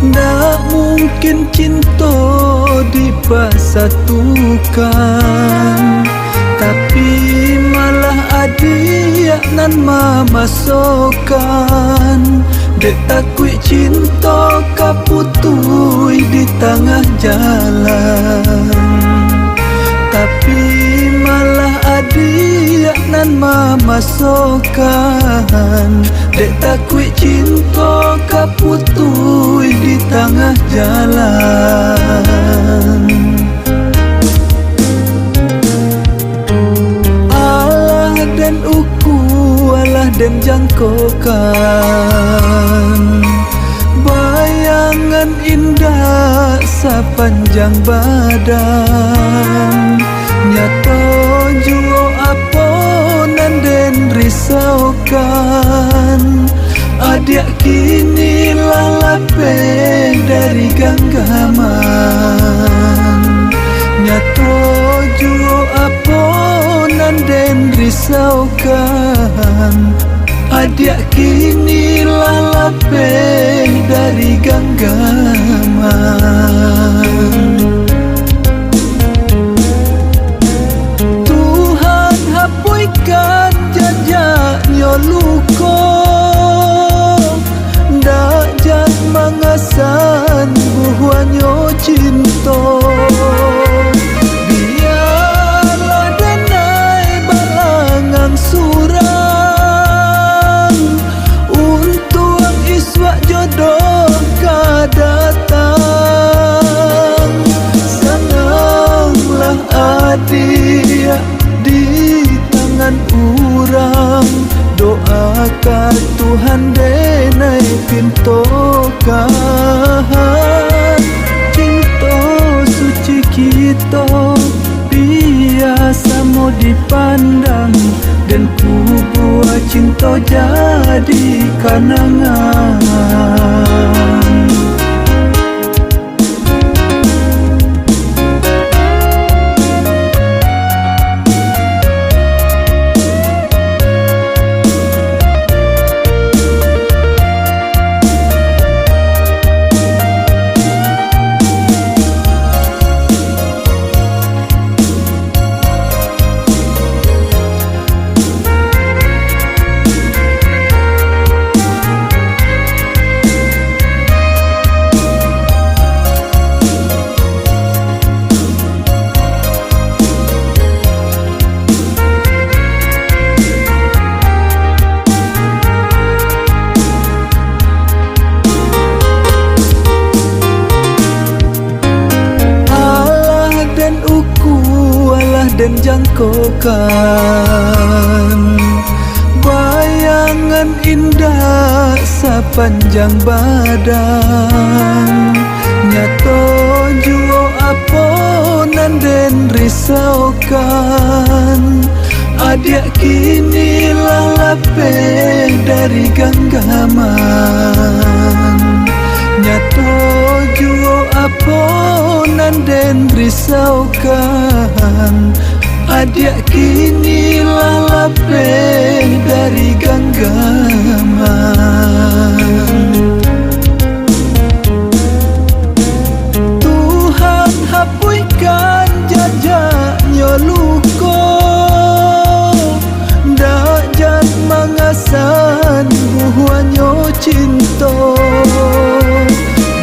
Ndak mungkin cinta dipasatukan, tapi malah adik nan memasukkan. Dek takui cinta kaputui di tengah jalan, tapi malah adik nan memasukkan. Dek takui cinta kaputui di tengah jalan. Allah dan uku, Allah dan jangkokan. Bayangan indah sepanjang badan, nyata jua apa nan den risaukan. Adik kini lalape dari genggaman, nyata jua apa nan den risaukan. Adik kini lalape dari genggaman. Tuhan hapuskan jejaknya luka, ndak jat mengesan buahnya cinta. Biarlah denai balangan surang, untuk iswak jodoh kadatang. Senanglah adik di tangan urang, doakan Tuhan denai pintokan. Cinta suci kita biasa mau dipandang, dan ku buat cinta jadi kenangan. Dan jangkokan bayangan indah sepanjang badan, nyata jua apa nan den risaukan. Adik kini lalape dari genggaman, nyata jua apa nan den risaukan. Adik kini lalape dari genggaman. Tuhan hapuskan jejaknya luka, ndak jat mengesan buahnya cinta.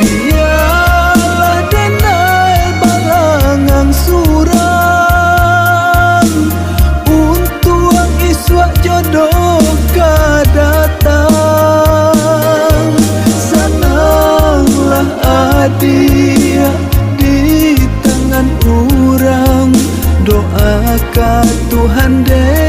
Biarlah denai balangan surang, untuk iswak jodoh kadatang. Senanglah adik di tangan urang, doakan Tuhan deh